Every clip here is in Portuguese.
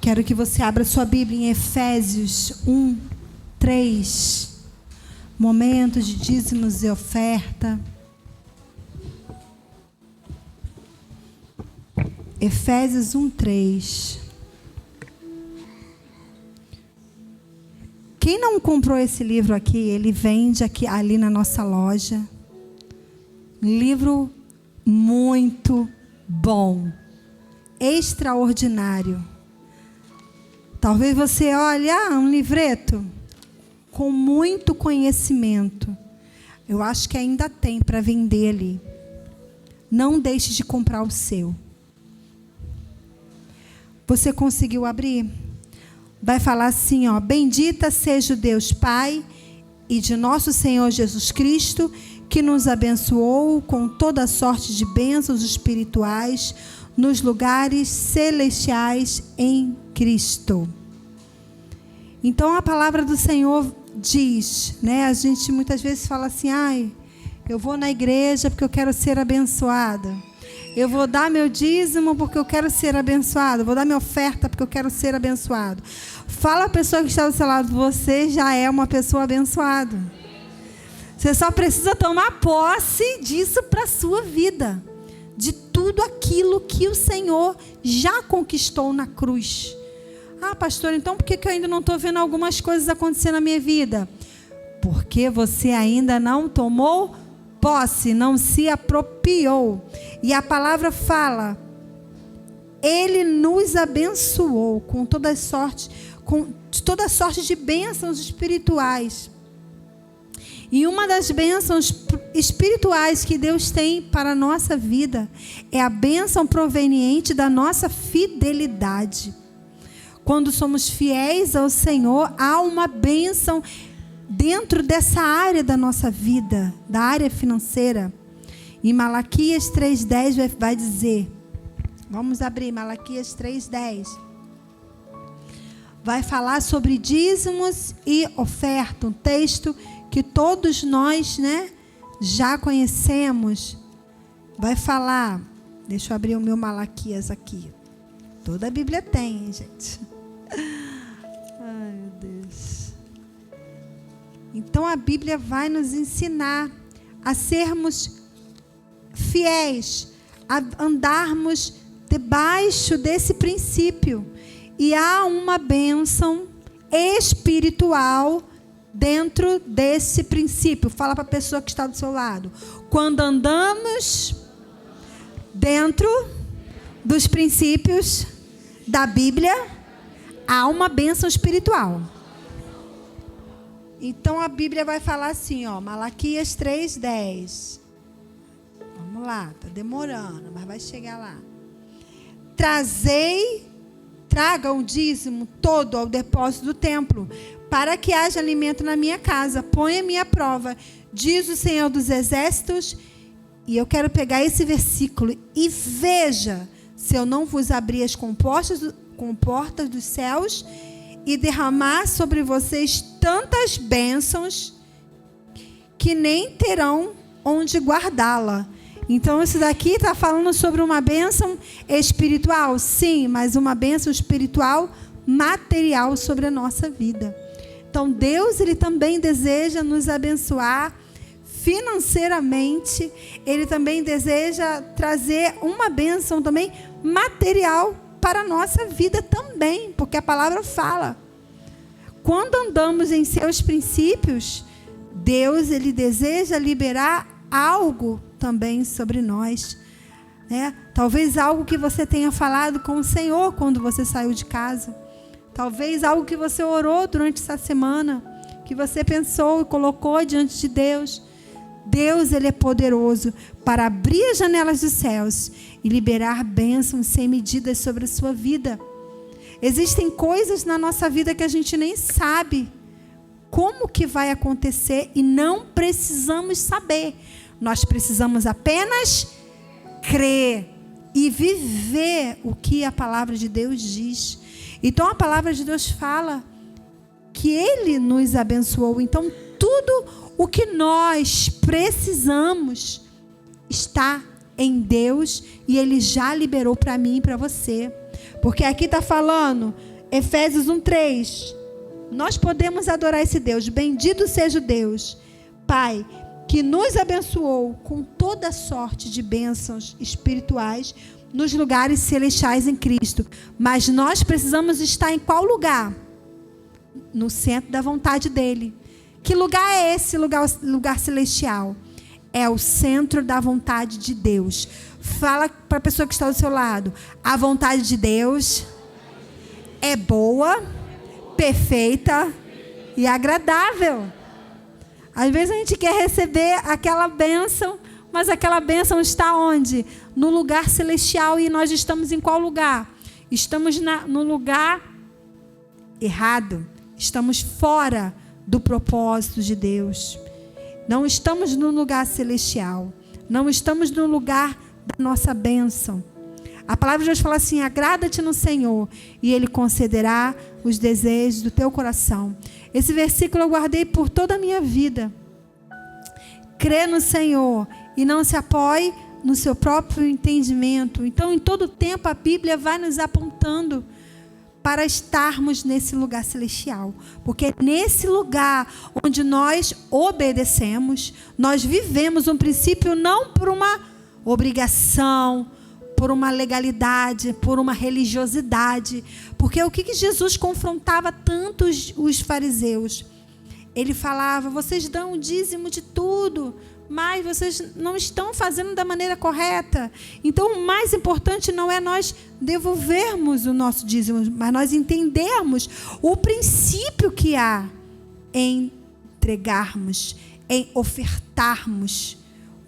Quero que você abra sua Bíblia em Efésios 1, 3. Momentos de dízimos e oferta. Efésios 1, 3. Quem não comprou esse livro aqui, ele vende aqui, ali na nossa loja. Livro muito bom, extraordinário. Talvez você olhe, um livreto com muito conhecimento. Eu acho que ainda tem para vender ali. Não deixe de comprar o seu. Você conseguiu abrir? Vai falar assim, bendita seja o Deus Pai e de nosso Senhor Jesus Cristo, que nos abençoou com toda sorte de bênçãos espirituais nos lugares celestiais em Cristo. Então a palavra do Senhor diz, a gente muitas vezes fala assim, eu vou na igreja porque eu quero ser abençoada. Eu vou dar meu dízimo porque eu quero ser abençoado. Vou dar minha oferta porque eu quero ser abençoado. Fala a pessoa que está do seu lado, você já é uma pessoa abençoada. Você só precisa tomar posse disso para a sua vida. De tudo aquilo que o Senhor já conquistou na cruz. Pastor, então por que eu ainda não estou vendo algumas coisas acontecer na minha vida? Porque você ainda não tomou posse, não se apropriou. E a palavra fala, Ele nos abençoou com toda sorte de bênçãos espirituais. E uma das bênçãos espirituais que Deus tem para a nossa vida é a bênção proveniente da nossa fidelidade. Quando somos fiéis ao Senhor, há uma bênção dentro dessa área da nossa vida, da área financeira. Em Malaquias 3,10 vai dizer, vamos abrir Malaquias 3,10. Vai falar sobre dízimos e oferta, um texto que todos nós, já conhecemos. Vai falar, deixa eu abrir o meu Malaquias aqui. Toda a Bíblia tem, hein, gente? Ai, meu Deus. Então a Bíblia vai nos ensinar a sermos fiéis, a andarmos debaixo desse princípio. E há uma bênção espiritual dentro desse princípio. Fala para a pessoa que está do seu lado. Quando andamos dentro dos princípios da Bíblia, há uma bênção espiritual. Então a Bíblia vai falar assim, Malaquias 3:10. Vamos lá, está demorando, mas vai chegar lá. Traga o dízimo todo ao depósito do templo, para que haja alimento na minha casa. Ponha-me à prova, diz o Senhor dos Exércitos. E eu quero pegar esse versículo e veja se eu não vos abrir as comportas dos céus e derramar sobre vocês tantas bênçãos que nem terão onde guardá-la. Então isso daqui está falando sobre uma bênção espiritual, sim, mas uma bênção espiritual material sobre a nossa vida. Então Deus, Ele também deseja nos abençoar financeiramente. Ele também deseja trazer uma bênção também material para a nossa vida também, porque a palavra fala. Quando andamos em seus princípios, Deus, Ele deseja liberar algo também sobre nós. Talvez algo que você tenha falado com o Senhor quando você saiu de casa. Talvez algo que você orou durante essa semana, que você pensou e colocou diante de Deus. Deus, Ele é poderoso para abrir as janelas dos céus e liberar bênçãos sem medidas sobre a sua vida. Existem coisas na nossa vida que a gente nem sabe como que vai acontecer e não precisamos saber. Nós precisamos apenas crer e viver o que a palavra de Deus diz. Então a palavra de Deus fala que Ele nos abençoou. Então tudo o que nós precisamos está em Deus e Ele já liberou para mim e para você. Porque aqui está falando, Efésios 1:3, nós podemos adorar esse Deus. Bendito seja o Deus, Pai, que nos abençoou com toda sorte de bênçãos espirituais nos lugares celestiais em Cristo. Mas nós precisamos estar em qual lugar? No centro da vontade dele. Que lugar é esse lugar celestial? É o centro da vontade de Deus. Fala para a pessoa que está do seu lado. A vontade de Deus é boa, perfeita e agradável. Às vezes a gente quer receber aquela bênção, mas aquela bênção está onde? No lugar celestial. E nós estamos em qual lugar? Estamos no lugar errado. Estamos fora do propósito de Deus. Não estamos no lugar celestial. Não estamos no lugar da nossa bênção. A palavra de Deus fala assim: agrada-te no Senhor e Ele concederá os desejos do teu coração. Esse versículo eu guardei por toda a minha vida. Crê no Senhor e não se apoie no seu próprio entendimento. Então, em todo tempo, a Bíblia vai nos apontando para estarmos nesse lugar celestial. Porque é nesse lugar onde nós obedecemos, nós vivemos um princípio não por uma obrigação, por uma legalidade, por uma religiosidade. Porque o que Jesus confrontava tanto os fariseus? Ele falava: vocês dão o dízimo de tudo, mas vocês não estão fazendo da maneira correta. Então, o mais importante não é nós devolvermos o nosso dízimo, mas nós entendermos o princípio que há em entregarmos, em ofertarmos.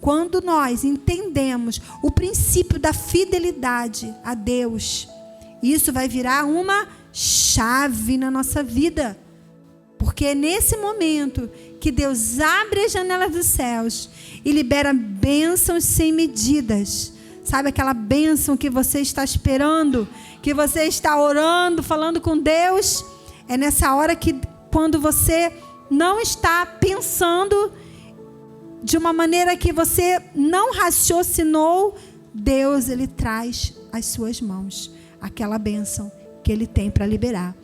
Quando nós entendemos o princípio da fidelidade a Deus, isso vai virar uma chave na nossa vida. Porque é nesse momento que Deus abre as janelas dos céus e libera bênçãos sem medidas. Sabe aquela bênção que você está esperando, que você está orando, falando com Deus? É nessa hora que, quando você não está pensando de uma maneira que você não raciocinou, Deus, Ele traz às suas mãos aquela bênção que Ele tem para liberar.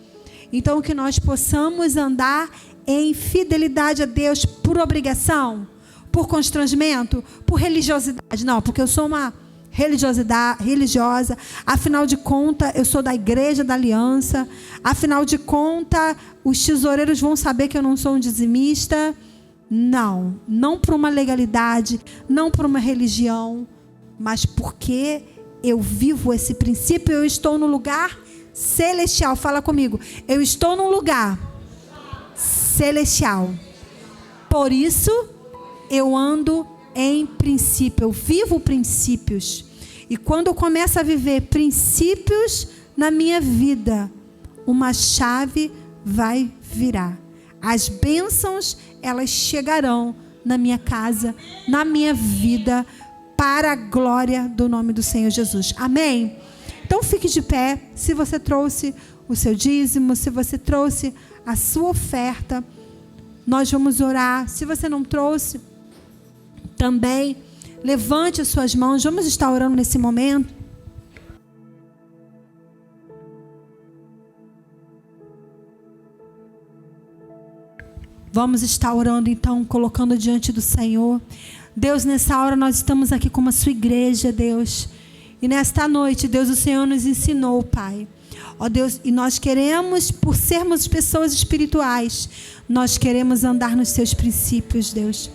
Então, que nós possamos andar em fidelidade a Deus por obrigação, por constrangimento, por religiosidade. Não, porque eu sou uma religiosa. Afinal de contas, eu sou da Igreja da Aliança. Afinal de contas, os tesoureiros vão saber que eu não sou um dizimista. Não, não por uma legalidade, não por uma religião, mas porque eu vivo esse princípio, eu estou no lugar celestial. Fala comigo. Eu estou num lugar celestial. Por isso, eu ando em princípio. Eu vivo princípios. E quando eu começo a viver princípios na minha vida, uma chave vai virar. As bênçãos, elas chegarão na minha casa, na minha vida, para a glória do nome do Senhor Jesus. Amém? Então fique de pé. Se você trouxe o seu dízimo, se você trouxe a sua oferta, nós vamos orar. Se você não trouxe, também levante as suas mãos. Vamos estar orando nesse momento. Vamos estar orando então, colocando diante do Senhor. Deus, nessa hora nós estamos aqui como a sua igreja, Deus. E nesta noite, Deus, o Senhor nos ensinou, Pai. Ó Deus, e nós queremos, por sermos pessoas espirituais, nós queremos andar nos seus princípios, Deus.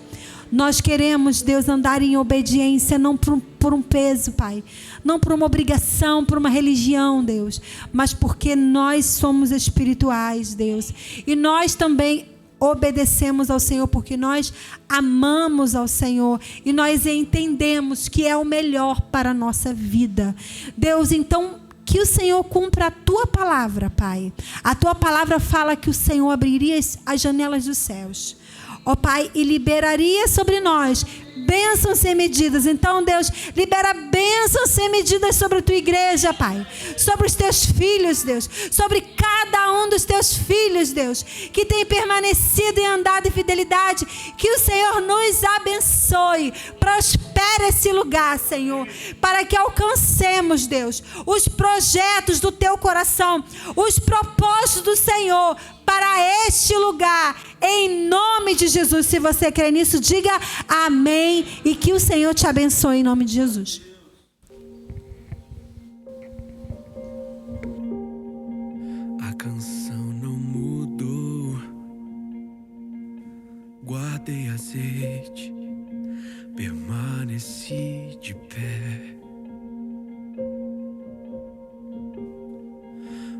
Nós queremos, Deus, andar em obediência, não por um peso, Pai. Não por uma obrigação, por uma religião, Deus. Mas porque nós somos espirituais, Deus. E nós também obedecemos ao Senhor porque nós amamos ao Senhor e nós entendemos que é o melhor para a nossa vida. Deus, então, que o Senhor cumpra a tua palavra, Pai. A tua palavra fala que o Senhor abriria as janelas dos céus, ó Pai, e liberaria sobre nós bênçãos sem medidas. Então, Deus, libera bênçãos sem medidas sobre a tua igreja, Pai. Sobre os teus filhos, Deus. Sobre cada um dos teus filhos, Deus, que tem permanecido e andado em fidelidade. Que o Senhor nos abençoe, prospere libera esse lugar, Senhor, para que alcancemos, Deus, os projetos do teu coração, os propósitos do Senhor para este lugar, em nome de Jesus. Se você crê nisso, diga amém e que o Senhor te abençoe em nome de Jesus. A canção não mudou, guardei azeite, permaneci de pé.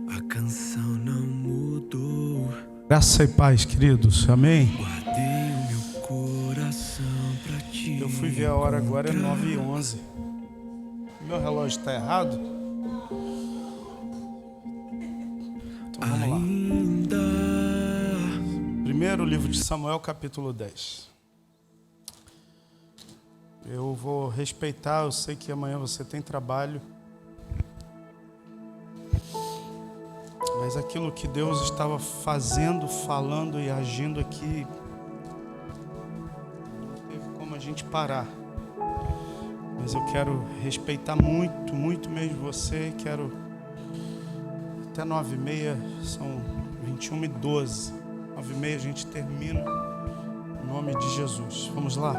A canção não mudou. Graça e paz, queridos. Amém. Guardei o meu coração pra ti. Eu fui ver a hora agora, é 9h11. Meu relógio está errado? Então vamos lá. Ainda Primeiro livro de Samuel, capítulo 10. Eu vou respeitar, eu sei que amanhã você tem trabalho. Mas aquilo que Deus estava fazendo, falando e agindo aqui, não teve como a gente parar. Mas eu quero respeitar muito, muito mesmo você. Quero até 9h30, são 21h12. 9h30 a gente termina. Em nome de Jesus. Vamos lá.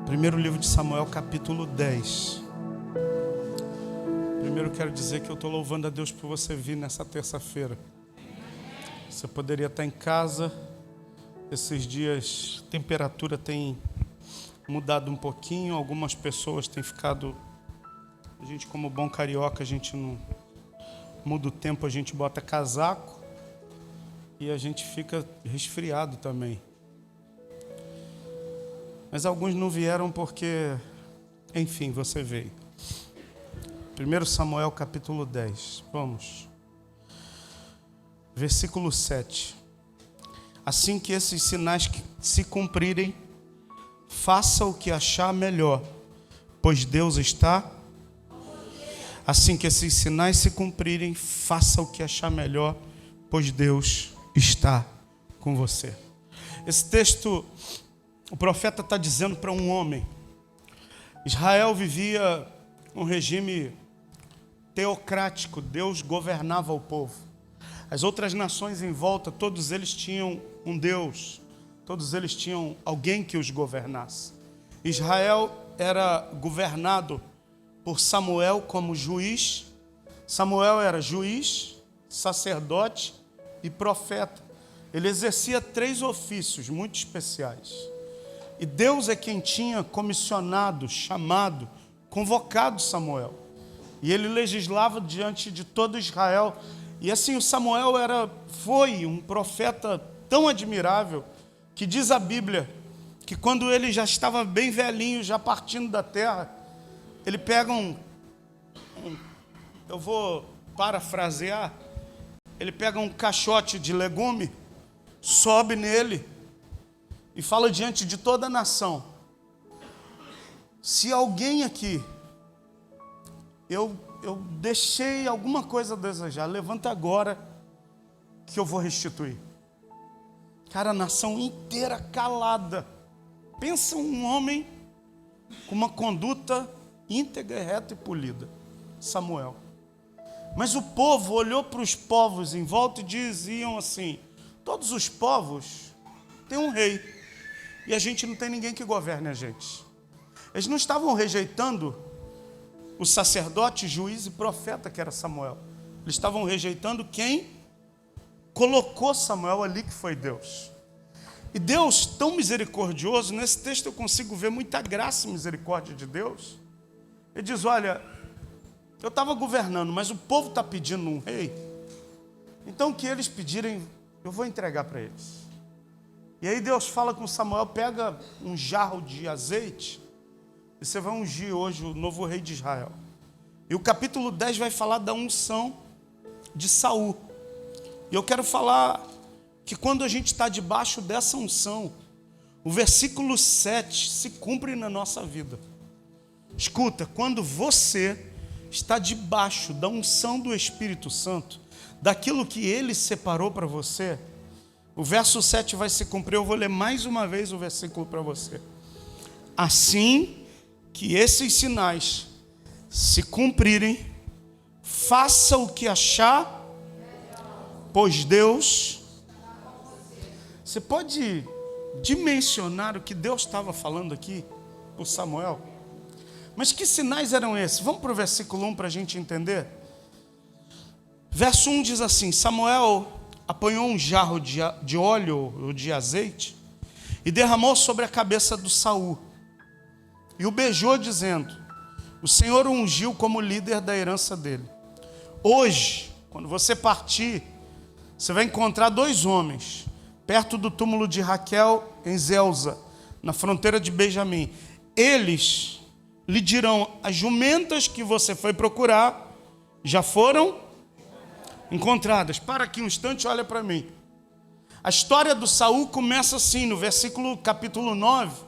Primeiro livro de Samuel, capítulo 10. Primeiro quero dizer que eu estou louvando a Deus por você vir nessa terça-feira. Você poderia estar em casa. Esses dias a temperatura tem mudado um pouquinho. Algumas pessoas têm ficado... A gente, como bom carioca, a gente não muda o tempo, a gente bota casaco. E a gente fica resfriado também. Mas alguns não vieram porque... Enfim, você veio. 1 Samuel capítulo 10, vamos. Versículo 7. Assim que esses sinais se cumprirem, faça o que achar melhor, pois Deus está. Assim que esses sinais se cumprirem, faça o que achar melhor, pois Deus está com você. Esse texto, o profeta está dizendo para um homem. Israel vivia um regime teocrático, Deus governava o povo. As outras nações em volta, todos eles tinham um Deus, todos eles tinham alguém que os governasse. Israel era governado por Samuel como juiz. Samuel era juiz, sacerdote e profeta. Ele exercia 3 ofícios muito especiais. E Deus é quem tinha comissionado, chamado, convocado Samuel. E ele legislava diante de todo Israel. E assim, o Samuel foi um profeta tão admirável, que diz a Bíblia, que quando ele já estava bem velhinho, já partindo da terra, ele pega eu vou parafrasear, ele pega um caixote de legume, sobe nele e fala diante de toda a nação: se alguém aqui, eu deixei alguma coisa a desejar, levanta agora que eu vou restituir. Cara, a nação inteira calada. Pensa um homem com uma conduta íntegra, reta e polida. Samuel. Mas o povo olhou para os povos em volta e diziam assim: todos os povos têm um rei, e a gente não tem ninguém que governe a gente. Eles não estavam rejeitando o sacerdote, juiz e profeta que era Samuel. Eles estavam rejeitando quem colocou Samuel ali, que foi Deus. E Deus, tão misericordioso, nesse texto eu consigo ver muita graça e misericórdia de Deus. Ele diz: olha, eu estava governando, mas o povo está pedindo um rei. Então o que eles pedirem, eu vou entregar para eles. E aí Deus fala com Samuel: pega um jarro de azeite e você vai ungir hoje o novo rei de Israel. E o capítulo 10 vai falar da unção de Saul. E eu quero falar que quando a gente está debaixo dessa unção, o versículo 7 se cumpre na nossa vida. Escuta, quando você está debaixo da unção do Espírito Santo, daquilo que Ele separou para você, o verso 7 vai se cumprir. Eu vou ler mais uma vez o versículo para você. assim que esses sinais se cumprirem, faça o que achar, pois Deus... Você pode dimensionar o que Deus estava falando aqui por Samuel? Mas que sinais eram esses? Vamos para o versículo 1 para a gente entender. Verso 1 diz assim: Samuel apanhou um jarro de óleo ou de azeite e derramou sobre a cabeça do Saul e o beijou, dizendo: o Senhor o ungiu como líder da herança dele. Hoje, quando você partir, você vai encontrar 2 homens perto do túmulo de Raquel em Zelza, na fronteira de Benjamim. Eles lhe dirão: as jumentas que você foi procurar já foram encontradas. Para aqui um instante, olha para mim. A história do Saul começa assim, no versículo capítulo 9,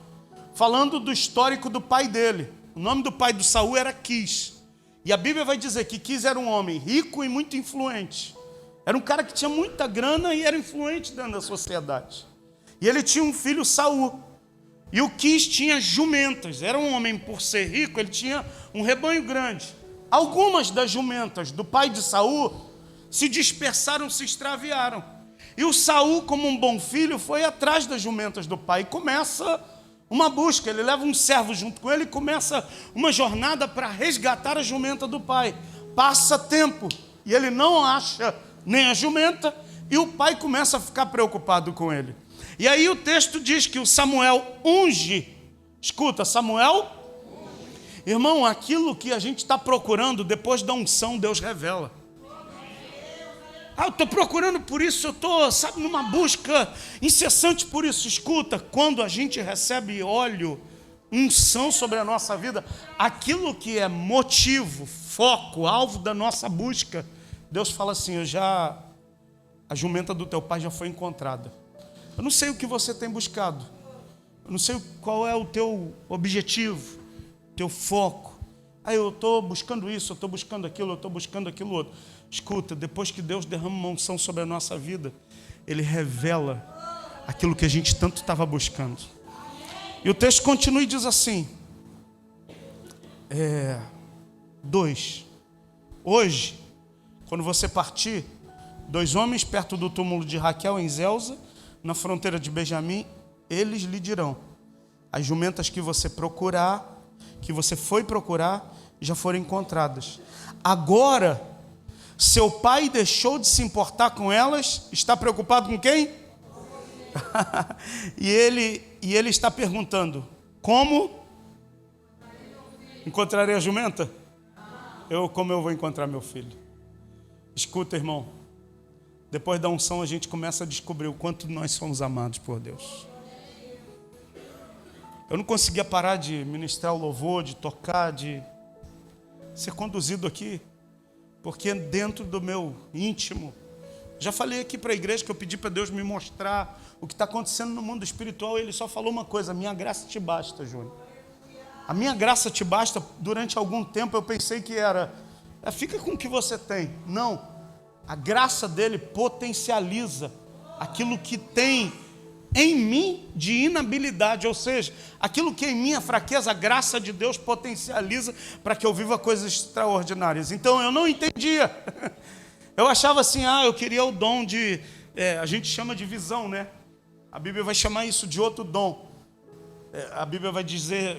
falando do histórico do pai dele. O nome do pai do Saul era Quis. E a Bíblia vai dizer que Quis era um homem rico e muito influente. Era um cara que tinha muita grana e era influente dentro da sociedade. E ele tinha um filho, Saul. E o Quis tinha jumentas. Era um homem, por ser rico, ele tinha um rebanho grande. Algumas das jumentas do pai de Saul se dispersaram, se extraviaram. E o Saul, como um bom filho, foi atrás das jumentas do pai. E começa uma busca. Ele leva um servo junto com ele e começa uma jornada para resgatar a jumenta do pai. Passa tempo e ele não acha nem a jumenta, e o pai começa a ficar preocupado com ele. E aí o texto diz que o Samuel unge. Escuta, Samuel, irmão, aquilo que a gente está procurando, depois da unção, Deus revela. Eu estou procurando por isso, eu estou, numa busca incessante por isso. Escuta, quando a gente recebe óleo, unção sobre a nossa vida, aquilo que é motivo, foco, alvo da nossa busca, Deus fala assim: a jumenta do teu pai já foi encontrada. Eu não sei o que você tem buscado. Eu não sei qual é o teu objetivo, teu foco. Eu estou buscando isso, eu estou buscando aquilo, eu estou buscando aquilo outro. Escuta, depois que Deus derrama uma unção sobre a nossa vida, Ele revela aquilo que a gente tanto estava buscando. E o texto continua e diz assim: 2. Hoje, quando você partir, 2 homens perto do túmulo de Raquel em Zelza, na fronteira de Benjamim, eles lhe dirão: as jumentas que você foi procurar, já foram encontradas. Agora, seu pai deixou de se importar com elas, está preocupado com quem? e ele está perguntando: como encontrarei a jumenta? Como eu vou encontrar meu filho? Escuta, irmão, depois da unção a gente começa a descobrir o quanto nós somos amados por Deus. Eu não conseguia parar de ministrar o louvor, de tocar, de ser conduzido aqui, porque dentro do meu íntimo, já falei aqui para a igreja que eu pedi para Deus me mostrar o que está acontecendo no mundo espiritual, e Ele só falou uma coisa: a minha graça te basta, Júnior. A minha graça te basta. Durante algum tempo eu pensei que era, fica com o que você tem. Não, a graça dele potencializa aquilo que tem em mim de inabilidade, ou seja, aquilo que em mim é fraqueza, a graça de Deus potencializa para que eu viva coisas extraordinárias. Então eu não entendia. Eu achava assim: eu queria o dom de, a gente chama de visão, né? A Bíblia vai chamar isso de outro dom. A Bíblia vai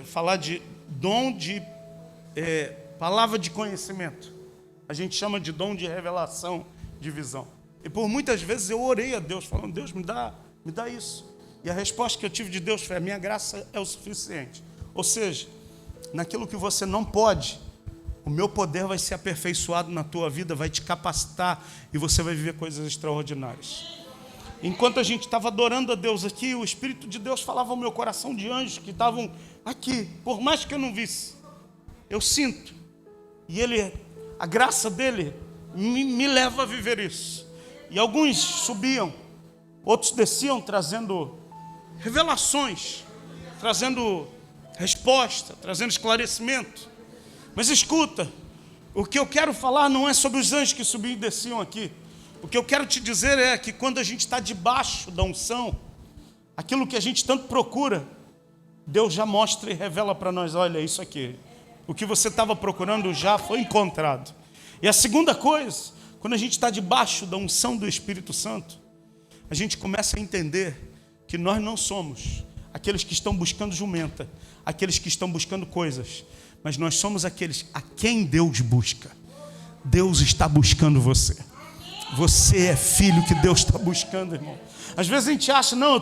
falar de dom de palavra de conhecimento. A gente chama de dom de revelação, de visão. E por muitas vezes eu orei a Deus, falando: Deus, me dá isso. E a resposta que eu tive de Deus foi: a minha graça é o suficiente. Ou seja, naquilo que você não pode, o meu poder vai ser aperfeiçoado na tua vida, vai te capacitar e você vai viver coisas extraordinárias. Enquanto a gente estava adorando a Deus aqui, o Espírito de Deus falava ao meu coração de anjos que estavam aqui. Por mais que eu não visse, eu sinto. E a graça dele me leva a viver isso. E alguns subiam, outros desciam trazendo revelações, trazendo resposta, trazendo esclarecimento. Mas escuta, o que eu quero falar não é sobre os anjos que subiam e desciam aqui. O que eu quero te dizer é que quando a gente está debaixo da unção, aquilo que a gente tanto procura, Deus já mostra e revela para nós, olha, isso aqui. O que você estava procurando já foi encontrado. E a segunda coisa, quando a gente está debaixo da unção do Espírito Santo, a gente começa a entender que nós não somos aqueles que estão buscando jumenta, aqueles que estão buscando coisas, mas nós somos aqueles a quem Deus busca. Deus está buscando você. Você é filho que Deus está buscando, irmão. Às vezes a gente acha, não,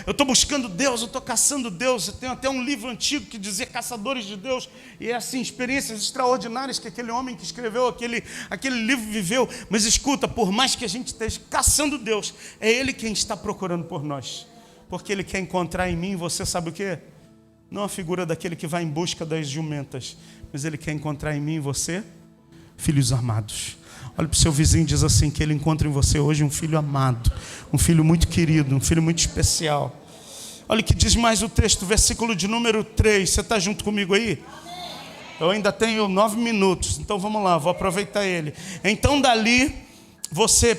eu tô buscando Deus, eu estou caçando Deus. Eu tenho até um livro antigo que dizia Caçadores de Deus. E é assim, experiências extraordinárias que aquele homem que escreveu aquele livro viveu. Mas escuta, por mais que a gente esteja caçando Deus, é Ele quem está procurando por nós. Porque Ele quer encontrar em mim, você sabe o quê? Não a figura daquele que vai em busca das jumentas, mas Ele quer encontrar em mim e você, filhos amados. Olha para o seu vizinho e diz assim, que ele encontra em você hoje um filho amado, um filho muito querido, um filho muito especial. Olha o que diz mais o texto, versículo de número 3. Você está junto comigo aí? Eu ainda tenho 9 minutos, então vamos lá, vou aproveitar ele. Então dali você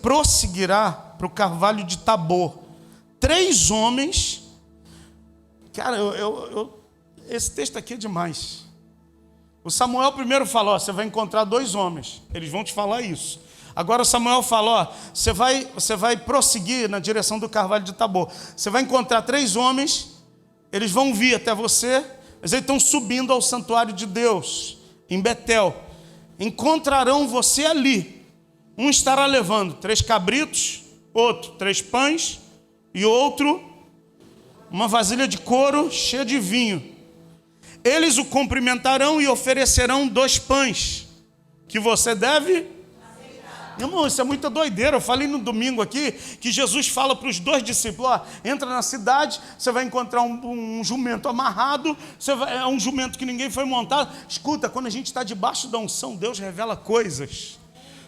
prosseguirá para o carvalho de Tabor. 3 homens, cara, esse texto aqui é demais. O Samuel primeiro falou, você vai encontrar 2 homens, eles vão te falar isso. Agora o Samuel falou, você vai prosseguir na direção do carvalho de Tabor. Você vai encontrar 3 homens, eles vão vir até você, mas eles estão subindo ao santuário de Deus, em Betel. Encontrarão você ali. Um estará levando 3 cabritos, outro 3 pães, e outro uma vasilha de couro cheia de vinho. Eles o cumprimentarão e oferecerão 2 pães, que você deve aceitar. Irmão, isso é muita doideira. Eu falei no domingo aqui, que Jesus fala para os 2 discípulos, entra na cidade, você vai encontrar um jumento amarrado, é um jumento que ninguém foi montado. Escuta, quando a gente está debaixo da unção, Deus revela coisas.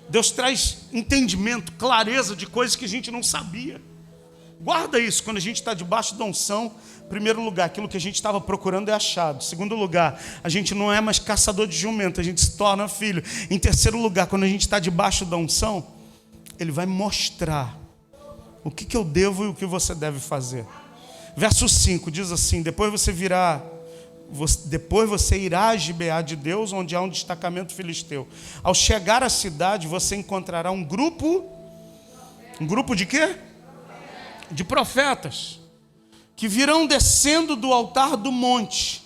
Deus traz entendimento, clareza de coisas que a gente não sabia. Guarda isso, quando a gente está debaixo da unção, em primeiro lugar, aquilo que a gente estava procurando é achado. Em segundo lugar, a gente não é mais caçador de jumento, a gente se torna filho. Em terceiro lugar, quando a gente está debaixo da unção, Ele vai mostrar o que eu devo e o que você deve fazer. Verso 5 diz assim, depois você irá a Gibeá de Deus, onde há um destacamento filisteu. Ao chegar à cidade, você encontrará um grupo de quê? De profetas, que virão descendo do altar do monte,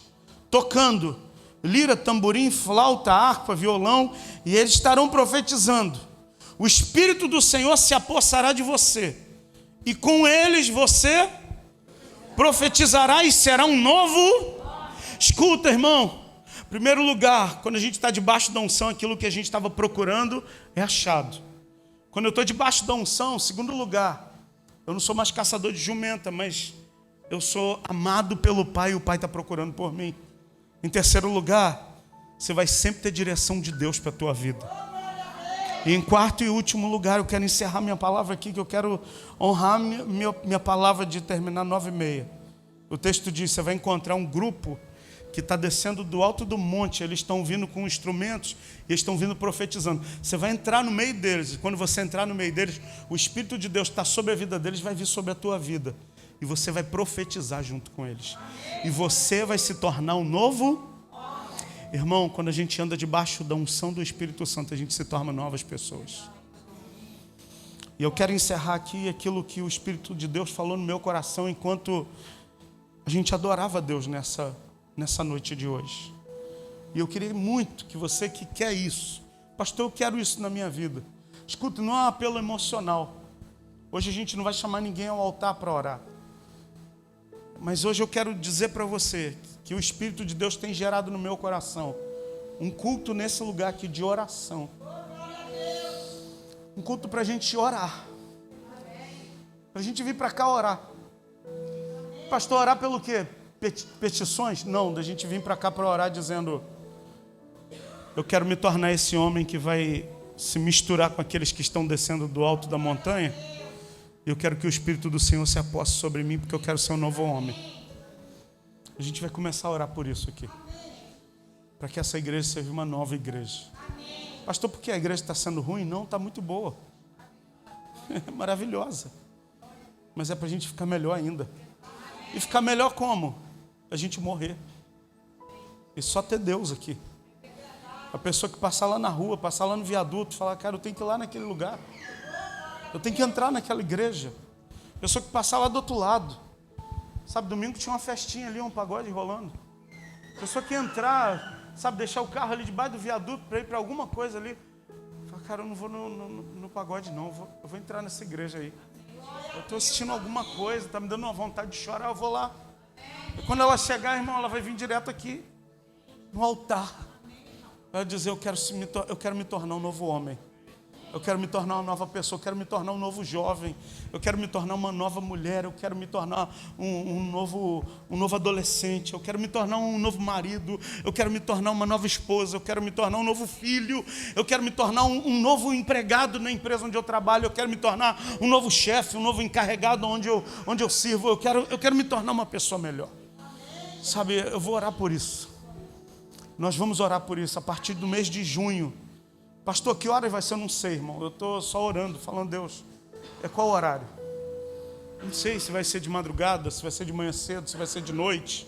tocando lira, tamborim, flauta, harpa, violão, e eles estarão profetizando. O Espírito do Senhor se apossará de você, e com eles você profetizará e será um novo. Escuta, irmão, em primeiro lugar, quando a gente está debaixo da unção, aquilo que a gente estava procurando é achado. Quando eu estou debaixo da unção, em segundo lugar, eu não sou mais caçador de jumenta, mas eu sou amado pelo Pai e o Pai está procurando por mim. Em terceiro lugar, você vai sempre ter direção de Deus para a tua vida. E em quarto e último lugar, eu quero encerrar minha palavra aqui, que eu quero honrar minha palavra de terminar 9h30. O texto diz, você vai encontrar um grupo que está descendo do alto do monte, eles estão vindo com instrumentos e eles estão vindo profetizando. Você vai entrar no meio deles, e quando você entrar no meio deles, o Espírito de Deus está sobre a vida deles, vai vir sobre a tua vida. E você vai profetizar junto com eles. E você vai se tornar um novo. Irmão, quando a gente anda debaixo da unção do Espírito Santo, a gente se torna novas pessoas. E eu quero encerrar aqui aquilo que o Espírito de Deus falou no meu coração enquanto a gente adorava a Deus nessa noite de hoje. E eu queria muito que você que quer isso, pastor, eu quero isso na minha vida. Escuta, não é um apelo emocional. Hoje a gente não vai chamar ninguém ao altar para orar. Mas hoje eu quero dizer para você que o Espírito de Deus tem gerado no meu coração um culto nesse lugar aqui de oração. Um culto para a gente orar. Para a gente vir para cá orar. Pastor, orar pelo quê? Petições? Não, da gente vir para cá para orar dizendo, eu quero me tornar esse homem que vai se misturar com aqueles que estão descendo do alto da montanha. Eu quero que o Espírito do Senhor se aposse sobre mim, porque eu quero ser um novo homem. A gente vai começar a orar por isso aqui, para que essa igreja seja uma nova igreja. Pastor, por que a igreja está sendo ruim? Não, está muito boa. É maravilhosa. mas é para a gente ficar melhor ainda. E ficar melhor como? A gente morrer. E só ter Deus aqui. A pessoa que passar lá na rua, passar lá no viaduto, falar, cara, eu tenho que ir lá naquele lugar. Eu tenho que entrar naquela igreja. A pessoa que passar lá do outro lado. Sabe, domingo tinha uma festinha ali, um pagode rolando. A pessoa que entrar, sabe, deixar o carro ali debaixo do viaduto para ir para alguma coisa ali. Fala, cara, eu não vou no pagode não, eu vou entrar nessa igreja aí. Eu estou assistindo alguma coisa, está me dando uma vontade de chorar, eu vou lá. E quando ela chegar, irmão, ela vai vir direto aqui, no altar. Vai dizer, eu quero me tornar um novo homem. Eu quero me tornar uma nova pessoa, eu quero me tornar um novo jovem, eu quero me tornar uma nova mulher, eu quero me tornar um novo adolescente, eu quero me tornar um novo marido, eu quero me tornar uma nova esposa, eu quero me tornar um novo filho, eu quero me tornar um novo empregado na empresa onde eu trabalho, eu quero me tornar um novo chefe, um novo encarregado onde eu sirvo, eu quero me tornar uma pessoa melhor. Sabe, eu vou orar por isso. Nós vamos orar por isso a partir do mês de junho. Pastor, que hora vai ser? Eu não sei, irmão. Eu estou só orando, falando, Deus, é qual horário? Não sei se vai ser de madrugada, se vai ser de manhã cedo, se vai ser de noite,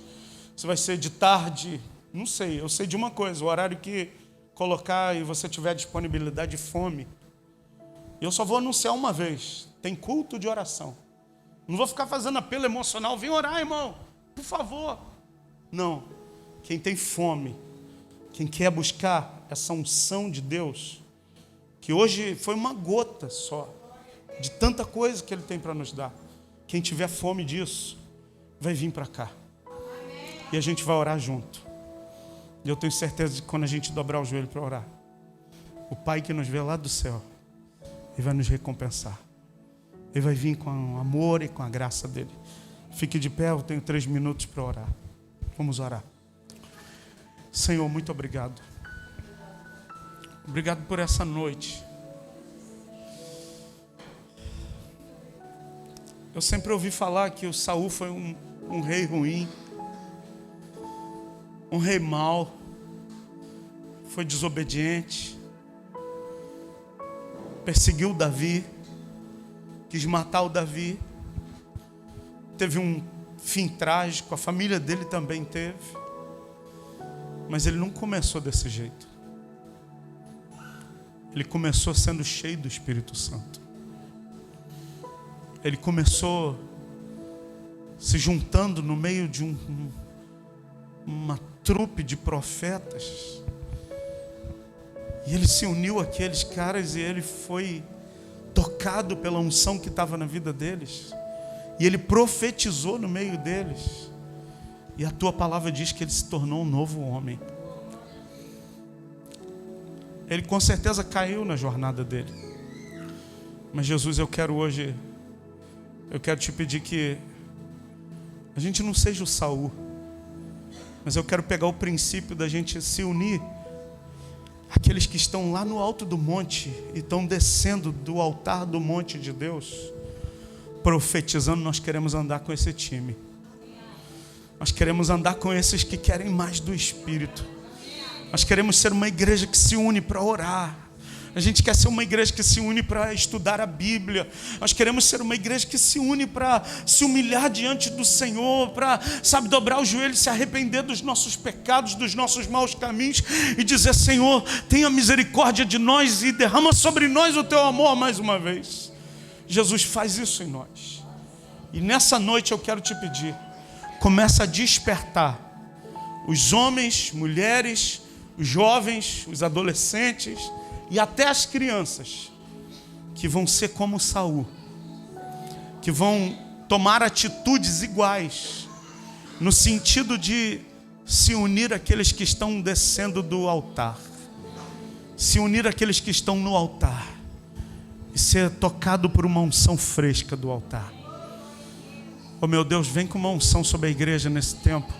se vai ser de tarde. Não sei, eu sei de uma coisa, o horário que colocar e você tiver disponibilidade e fome. Eu só vou anunciar uma vez, tem culto de oração. Não vou ficar fazendo apelo emocional, vem orar, irmão, por favor. Não, quem tem fome, quem quer buscar essa unção de Deus, que hoje foi uma gota só, de tanta coisa que Ele tem para nos dar. Quem tiver fome disso, vai vir para cá. E a gente vai orar junto. E eu tenho certeza de que quando a gente dobrar o joelho para orar, o Pai que nos vê lá do céu, Ele vai nos recompensar. Ele vai vir com o amor e com a graça dEle. Fique de pé, eu tenho 3 minutos para orar. Vamos orar. Senhor, muito obrigado. Obrigado por essa noite. Eu sempre ouvi falar que o Saul foi um rei ruim, um rei mau, foi desobediente, perseguiu Davi, quis matar o Davi, teve um fim trágico, a família dele também teve, mas ele não começou desse jeito. Ele começou sendo cheio do Espírito Santo. Ele começou se juntando no meio de uma trupe de profetas. E ele se uniu àqueles caras e ele foi tocado pela unção que estava na vida deles. E ele profetizou no meio deles. E a tua palavra diz que ele se tornou um novo homem. Ele com certeza caiu na jornada dele. Mas Jesus, eu quero te pedir que a gente não seja o Saul, mas eu quero pegar o princípio da gente se unir àqueles que estão lá no alto do monte e estão descendo do altar do monte de Deus, profetizando. Nós queremos andar com esse time. Nós queremos andar com esses que querem mais do Espírito. Nós queremos ser uma igreja que se une para orar. A gente quer ser uma igreja que se une para estudar a Bíblia. Nós queremos ser uma igreja que se une para se humilhar diante do Senhor, para, sabe, dobrar o joelho, se arrepender dos nossos pecados, dos nossos maus caminhos e dizer, Senhor, tenha misericórdia de nós e derrama sobre nós o teu amor mais uma vez. Jesus, faz isso em nós. E nessa noite eu quero te pedir, começa a despertar os homens, mulheres, os jovens, os adolescentes e até as crianças que vão ser como Saul, que vão tomar atitudes iguais, no sentido de se unir àqueles que estão descendo do altar, se unir àqueles que estão no altar e ser tocado por uma unção fresca do altar. Oh meu Deus, vem com uma unção sobre a igreja nesse tempo.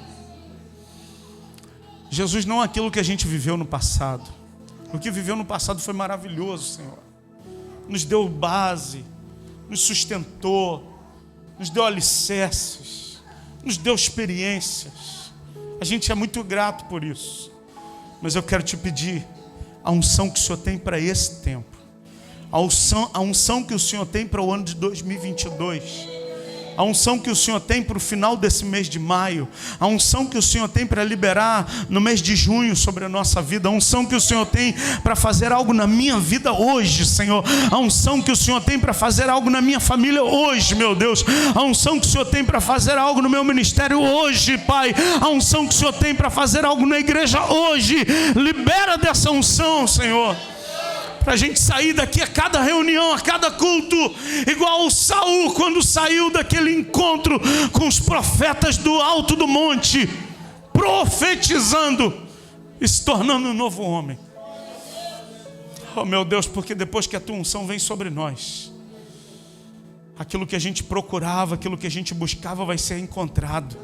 Jesus, não é aquilo que a gente viveu no passado. O que viveu no passado foi maravilhoso, Senhor. Nos deu base, nos sustentou, nos deu alicerces, nos deu experiências. A gente é muito grato por isso. Mas eu quero te pedir a unção que o Senhor tem para esse tempo. A unção que o Senhor tem para o ano de 2022. A unção que o Senhor tem para o final desse mês de maio, a unção que o Senhor tem para liberar no mês de junho sobre a nossa vida, a unção que o Senhor tem para fazer algo na minha vida hoje, Senhor, a unção que o Senhor tem para fazer algo na minha família hoje, meu Deus, a unção que o Senhor tem para fazer algo no meu ministério hoje, Pai, a unção que o Senhor tem para fazer algo na igreja hoje, libera dessa unção, Senhor, para a gente sair daqui a cada reunião, a cada culto, igual o Saul quando saiu daquele encontro com os profetas do alto do monte, profetizando e se tornando um novo homem. Oh meu Deus, porque depois que a tua unção vem sobre nós, aquilo que a gente procurava, aquilo que a gente buscava vai ser encontrado.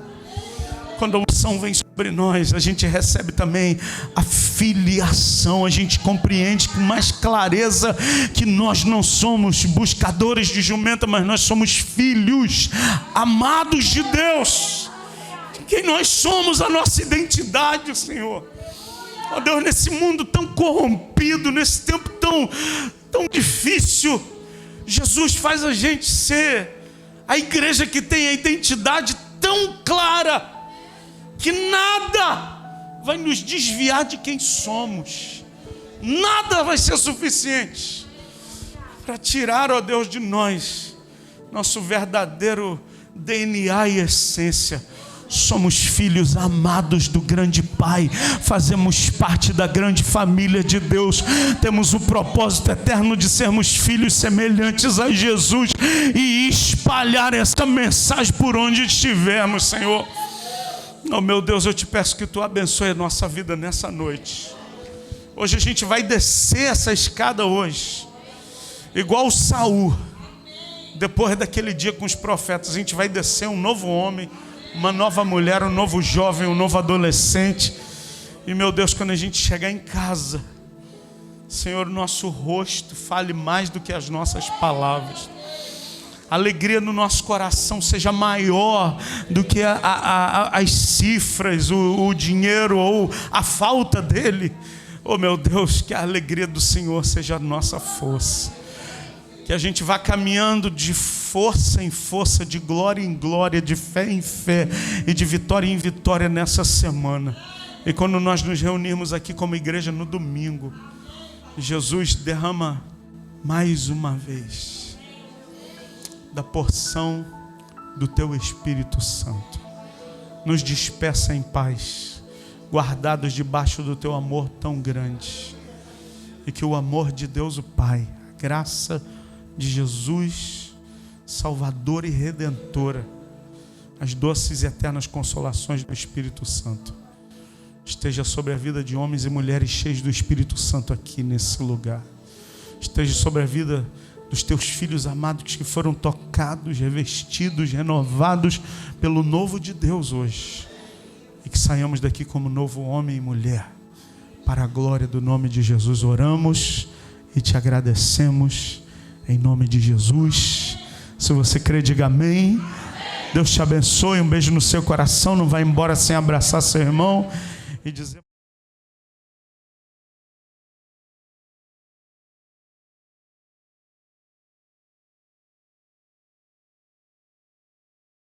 Quando a unção vem sobre nós, a gente recebe também a filiação. A gente compreende com mais clareza que nós não somos buscadores de jumenta, mas nós somos filhos amados de Deus. Quem nós somos, a nossa identidade, Senhor. Ó Deus, nesse mundo tão corrompido, nesse tempo tão difícil, Jesus faz a gente ser a igreja que tem a identidade tão clara que nada vai nos desviar de quem somos. Nada vai ser suficiente para tirar, ó Deus, de nós nosso verdadeiro DNA e essência. Somos filhos amados do grande Pai, fazemos parte da grande família de Deus, temos o propósito eterno de sermos filhos semelhantes a Jesus e espalhar essa mensagem por onde estivermos, Senhor. Oh meu Deus, eu te peço que tu abençoe a nossa vida nessa noite. Hoje a gente vai descer essa escada hoje, igual o Saul. Depois daquele dia com os profetas, a gente vai descer um novo homem, uma nova mulher, um novo jovem, um novo adolescente. E meu Deus, quando a gente chegar em casa, Senhor, nosso rosto fale mais do que as nossas palavras. A alegria no nosso coração seja maior do que as cifras, o dinheiro ou a falta dele. Oh meu Deus, que a alegria do Senhor seja a nossa força. Que a gente vá caminhando de força em força, de glória em glória, de fé em fé e de vitória em vitória nessa semana. E quando nós nos reunirmos aqui como igreja no domingo, Jesus derrama mais uma vez da porção do teu Espírito Santo. Nos despeça em paz, guardados debaixo do teu amor tão grande. E que o amor de Deus o Pai, a graça de Jesus, Salvador e Redentora, as doces e eternas consolações do Espírito Santo, esteja sobre a vida de homens e mulheres cheios do Espírito Santo aqui nesse lugar. Esteja sobre a vida dos teus filhos amados que foram tocados, revestidos, renovados pelo novo de Deus hoje. E que saiamos daqui como novo homem e mulher, para a glória do nome de Jesus. Oramos e te agradecemos em nome de Jesus. Se você crê, diga amém. Deus te abençoe, um beijo no seu coração. Não vai embora sem abraçar seu irmão e dizer...